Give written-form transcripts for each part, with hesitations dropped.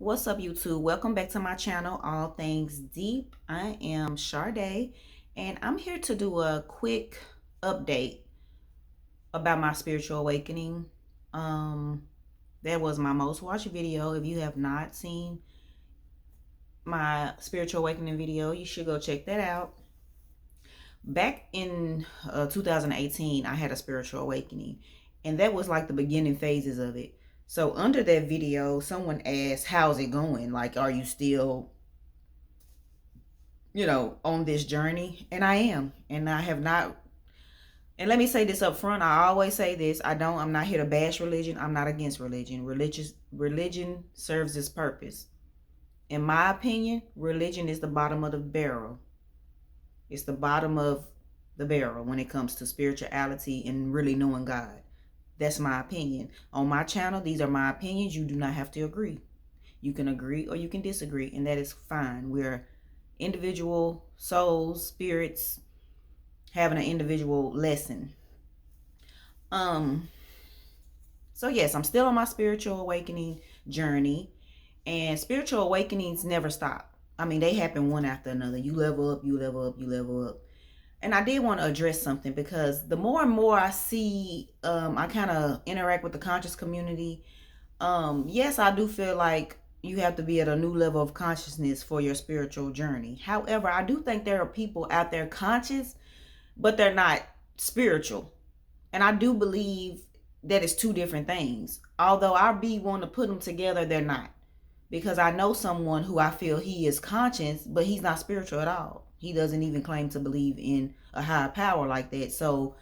What's up, YouTube? Welcome back to my channel, All Things Deep. I am Sade, and I'm here to do a quick update about my spiritual awakening. Um, that was my most watched video. If you have not seen my spiritual awakening video, you should go check that out. Back in 2018, I had a spiritual awakening, and that was like the beginning phases of it. So under that video, someone asked, how's it going? Like, are you still on this journey? And I am. And I have not. And let me say this up front. I always say this. I'm not here to bash religion. I'm not against religion. Religion serves its purpose. In my opinion, religion is the bottom of the barrel. It's the bottom of the barrel when it comes to spirituality and really knowing God. That's my opinion. On my channel, these are my opinions. You do not have to agree. You can agree or you can disagree, and that is fine. We're individual souls, spirits, having an individual lesson. So yes, I'm still on my spiritual awakening journey, and spiritual awakenings never stop. I mean, they happen one after another. You level up, you level up, you level up. And I did want to address something, because the more and more I see, I kind of interact with the conscious community. Yes, I do feel like you have to be at a new level of consciousness for your spiritual journey. However, I do think there are people out there conscious, but they're not spiritual. And I do believe that it's two different things. Although I be wanting to put them together, they're not. Because I know someone who I feel he is conscious, but he's not spiritual at all. He doesn't even claim to believe in a higher power like that. So,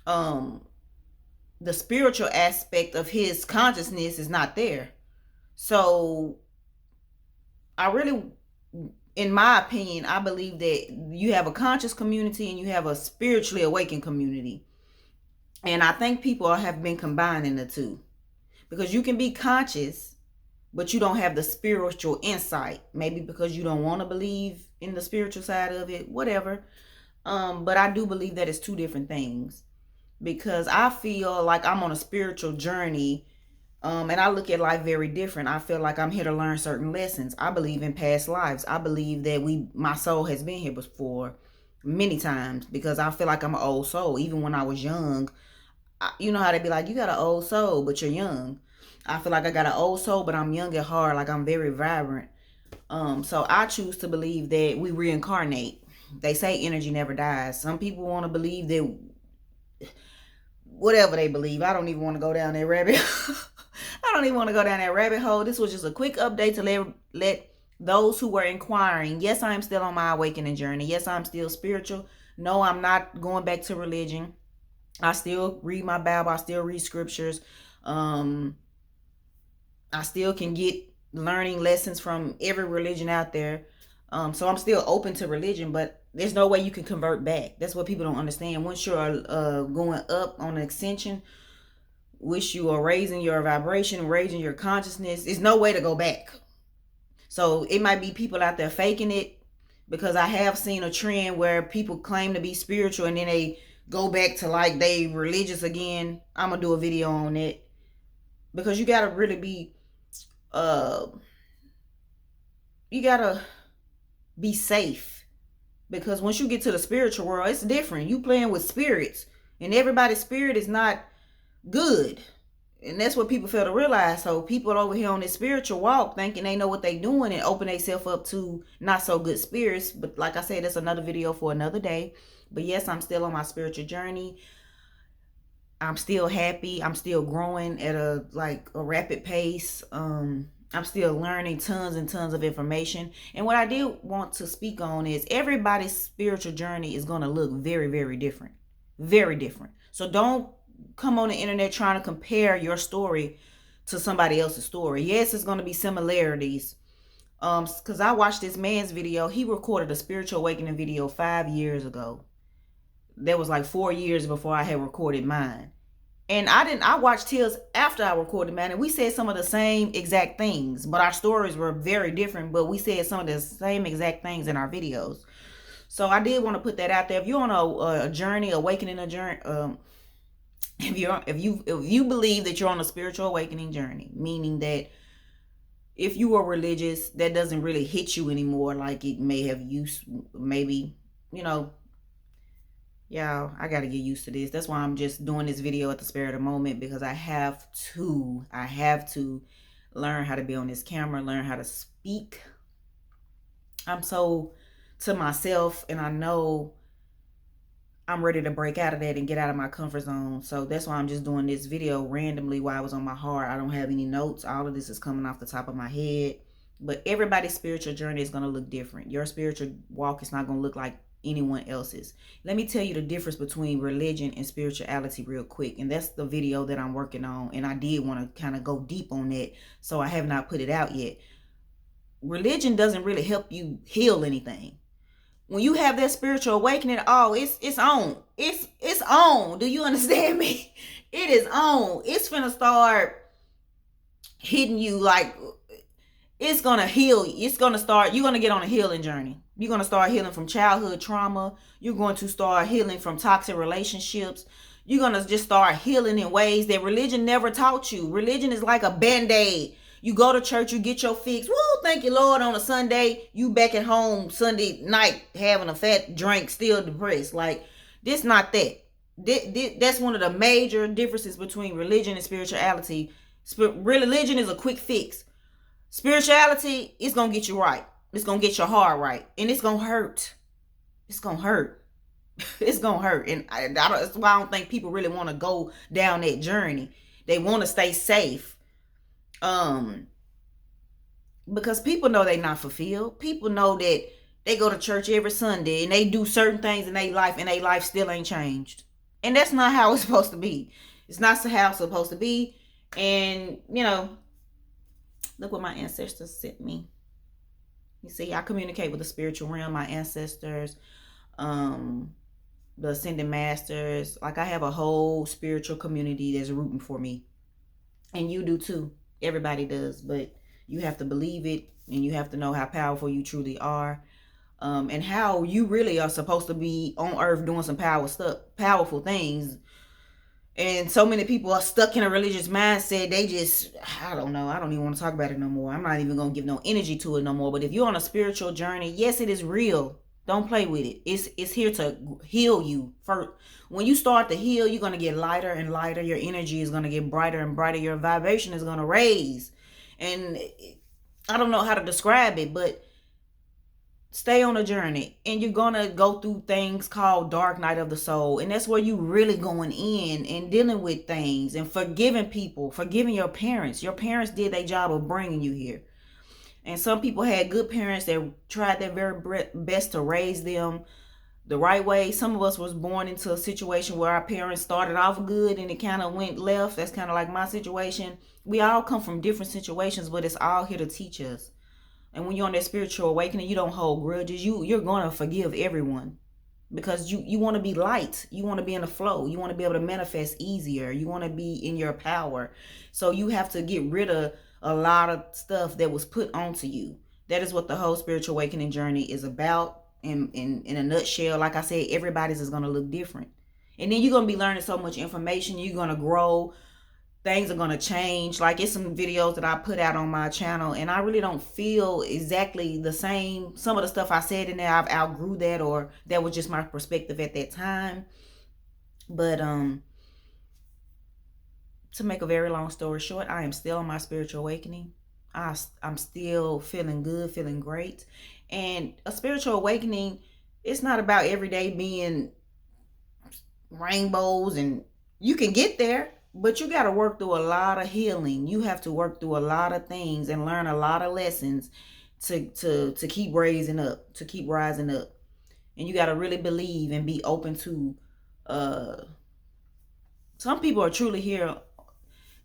the spiritual aspect of his consciousness is not there. So I really, in my opinion, I believe that you have a conscious community and you have a spiritually awakened community. And I think people have been combining the two, because you can be conscious, but you don't have the spiritual insight. Maybe because you don't want to believe in the spiritual side of it, whatever. But I do believe that it's two different things, because I feel like I'm on a spiritual journey. And I look at life very different. I feel like I'm here to learn certain lessons. I believe in past lives. I believe that my soul has been here before many times, because I feel like I'm an old soul. Even when I was young, you know how they be like, you got an old soul, but you're young. I feel like I got an old soul, but I'm young at heart. Like, I'm very vibrant. So I choose to believe that we reincarnate. They say energy never dies. Some people want to believe that whatever they believe. I don't even want to go down that rabbit. I don't even want to go down that rabbit hole. This was just a quick update to let those who were inquiring. Yes, I am still on my awakening journey. Yes, I'm still spiritual. No, I'm not going back to religion. I still read my Bible. I still read scriptures. I still can get learning lessons from every religion out there. So I'm still open to religion, but there's no way you can convert back. That's what people don't understand. Once you're going up on an ascension, which you are raising your vibration, raising your consciousness, there's no way to go back. So it might be people out there faking it, because I have seen a trend where people claim to be spiritual and then they go back to like they religious again. I'm gonna do a video on it, because you gotta really be you gotta be safe, because once you get to the spiritual world, it's different. You playing with spirits, and everybody's spirit is not good. And that's what people fail to realize. So people over here on this spiritual walk thinking they know what they doing and open themselves up to not so good spirits. But like I said, that's another video for another day. But yes, I'm still on my spiritual journey. I'm still happy. I'm still growing at a rapid pace. I'm still learning tons and tons of information. And what I did want to speak on is everybody's spiritual journey is going to look very, very different. Very different. So don't come on the internet trying to compare your story to somebody else's story. Yes, it's going to be similarities. Because I watched this man's video. He recorded a spiritual awakening video 5 years ago. That was like 4 years before I had recorded mine. And I watched his after I recorded mine, and we said some of the same exact things, but our stories were very different, but we said some of the same exact things in our videos. So I did want to put that out there. If you're on a journey, awakening a journey, if you believe that you're on a spiritual awakening journey, meaning that if you are religious, that doesn't really hit you anymore like it may have used, maybe, you know, y'all, I gotta get used to this. That's why I'm just doing this video at the spur of the moment, because I have to learn how to be on this camera, learn how to speak. I'm so to myself, and I know I'm ready to break out of that and get out of my comfort zone. So that's why I'm just doing this video randomly while I was on my heart. I don't have any notes. All of this is coming off the top of my head. But everybody's spiritual journey is going to look different. Your spiritual walk is not going to look like anyone else's. Let me tell you the difference between religion and spirituality real quick. And that's the video that I'm working on. And I did want to kind of go deep on that. So I have not put it out yet. Religion doesn't really help you heal anything. When you have that spiritual awakening, oh, it's on. It's on. Do you understand me? It is on. It's finna start hitting you like it's gonna heal. It's gonna start. You're gonna get on a healing journey. You're gonna start healing from childhood trauma. You're going to start healing from toxic relationships. You're gonna just start healing in ways that religion never taught you. Religion is like a band-aid. You go to church, you get your fix. Woo, thank you, Lord, on a Sunday. You back at home Sunday night having a fat drink, still depressed. Like, this not that. That's one of the major differences between religion and spirituality. Religion is a quick fix. Spirituality is going to get you right. It's going to get your heart right. And it's going to hurt. It's going to hurt. It's going to hurt. And that's why I don't think people really want to go down that journey. They want to stay safe. Because people know they're not fulfilled. People know that they go to church every Sunday and they do certain things in their life and their life still ain't changed. And that's not how it's supposed to be. It's not how it's supposed to be. And, you know, look what my ancestors sent me. You see, I communicate with the spiritual realm, my ancestors, the ascended masters. Like, I have a whole spiritual community that's rooting for me. And you do too. Everybody does, but you have to believe it, and you have to know how powerful you truly are, and how you really are supposed to be on earth doing some powerful things. And so many people are stuck in a religious mindset. They just, I don't know. I don't even want to talk about it no more. I'm not even going to give no energy to it no more. But if you're on a spiritual journey, yes, it is real. Don't play with it. It's here to heal you. First, when you start to heal, you're going to get lighter and lighter. Your energy is going to get brighter and brighter. Your vibration is going to raise. And I don't know how to describe it, but stay on a journey. And you're going to go through things called dark night of the soul. And that's where you really going in and dealing with things and forgiving people, forgiving your parents. Your parents did their job of bringing you here. And some people had good parents that tried their very best to raise them the right way. Some of us was born into a situation where our parents started off good and it kind of went left. That's kind of like my situation. We all come from different situations, but it's all here to teach us. And when you're on that spiritual awakening, you don't hold grudges. You're going to forgive everyone, because you want to be light. You want to be in the flow. You want to be able to manifest easier. You want to be in your power. So you have to get rid of a lot of stuff that was put onto you. That is what the whole spiritual awakening journey is about. In a nutshell, like I said, everybody's is going to look different. And then you're going to be learning so much information. You're going to grow. Things are going to change. Like, it's some videos that I put out on my channel, and I really don't feel exactly the same. Some of the stuff I said in there, I've outgrew that, or that was just my perspective at that time. But to make a very long story short, I am still on my spiritual awakening. I'm still feeling good, feeling great. And a spiritual awakening, it's not about every day being rainbows, and you can get there, but you got to work through a lot of healing. You have to work through a lot of things and learn a lot of lessons to keep raising up, to keep rising up. And you got to really believe and be open to, some people are truly here.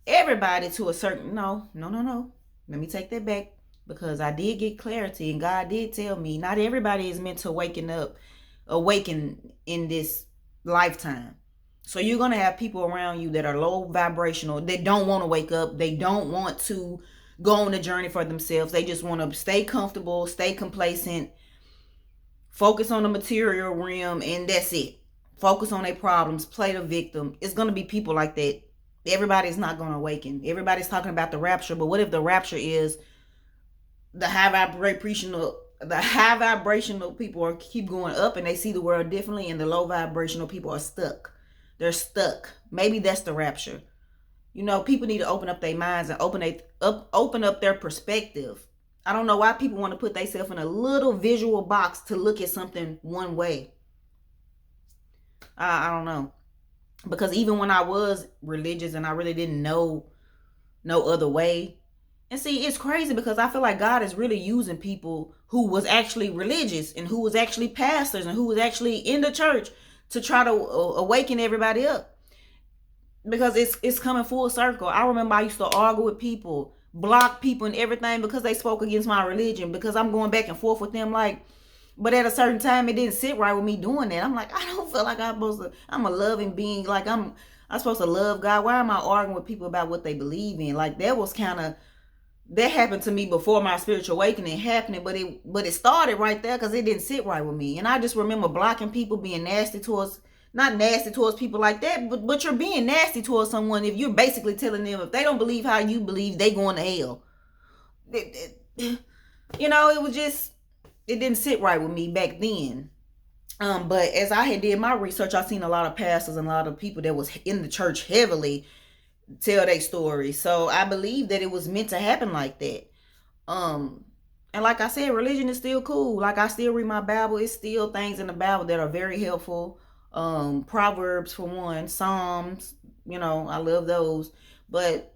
Everybody to a certain, no. Let me take that back, because I did get clarity, and God did tell me not everybody is meant to awaken in this lifetime. So you're going to have people around you that are low vibrational. They don't want to wake up. They don't want to go on the journey for themselves. They just want to stay comfortable, stay complacent, focus on the material realm, and that's it. Focus on their problems, play the victim. It's going to be people like that. Everybody's not going to awaken. Everybody's talking about the rapture, but what if the rapture is the high vibrational people are keep going up and they see the world differently, and the low vibrational people are stuck. They're stuck. Maybe that's the rapture. People need to open up their minds and open up their perspective. I don't know why people want to put themselves in a little visual box to look at something one way. I don't know. Because even when I was religious and I really didn't know no other way. And see, it's crazy because I feel like God is really using people who was actually religious and who was actually pastors and who was actually in the church to try to awaken everybody up. Because it's coming full circle. I remember I used to argue with people, block people and everything because they spoke against my religion, because I'm going back and forth with them but at a certain time it didn't sit right with me doing that. I'm like, I don't feel like I'm a loving being. Like I'm supposed to love God. Why am I arguing with people about what they believe in? Like that happened to me before my spiritual awakening happening, but it started right there because it didn't sit right with me. And I just remember blocking people, being not nasty towards people like that, but you're being nasty towards someone if you're basically telling them if they don't believe how you believe, they going to hell. It was just, it didn't sit right with me back then. But as I had did my research, I seen a lot of pastors and a lot of people that was in the church heavily tell their story. So I believe that it was meant to happen like that. And like I said, religion is still cool. Like I still read my Bible. It's still things in the Bible that are very helpful. Proverbs for one, Psalms, I love those. But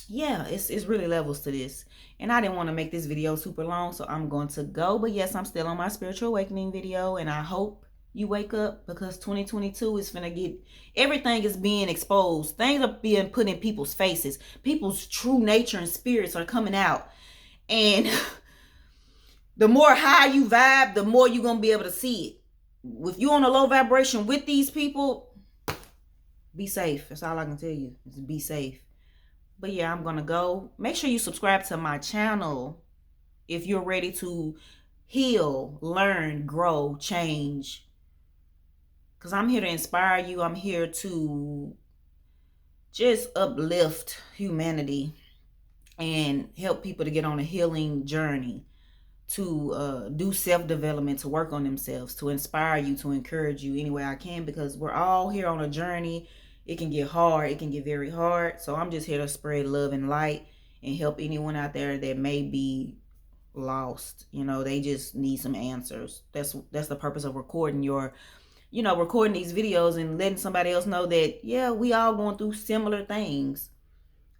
yeah, it's really levels to this. And I didn't want to make this video super long, so I'm going to go. But yes, I'm still on my spiritual awakening video, and I hope you wake up, because 2022 is finna get, everything is being exposed. Things are being put in people's faces. People's true nature and spirits are coming out. And the more high you vibe, the more you're going to be able to see it. If you're on a low vibration with these people, be safe. That's all I can tell you, is be safe. But yeah, I'm going to go. Make sure you subscribe to my channel if you're ready to heal, learn, grow, change. Because I'm here to inspire you. I'm here to just uplift humanity and help people to get on a healing journey, to do self-development, to work on themselves, to inspire you, to encourage you any way I can, because we're all here on a journey. It can get hard. It can get very hard. So I'm just here to spread love and light and help anyone out there that may be lost. They just need some answers. That's the purpose of recording recording these videos and letting somebody else know that, yeah, we all going through similar things.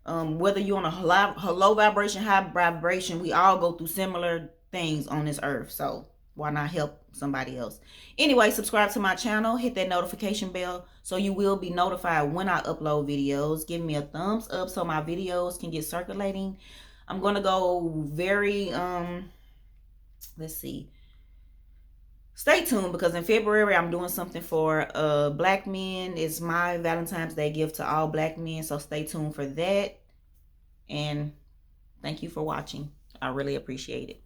Whether you're on a low vibration, high vibration, we all go through similar things on this earth. So why not help somebody else? Anyway, subscribe to my channel, hit that notification bell so you will be notified when I upload videos. Give me a thumbs up so my videos can get circulating. I'm going to go very, let's see. Stay tuned, because in February I'm doing something for black men. It's my Valentine's Day gift to all black men. So stay tuned for that. And thank you for watching. I really appreciate it.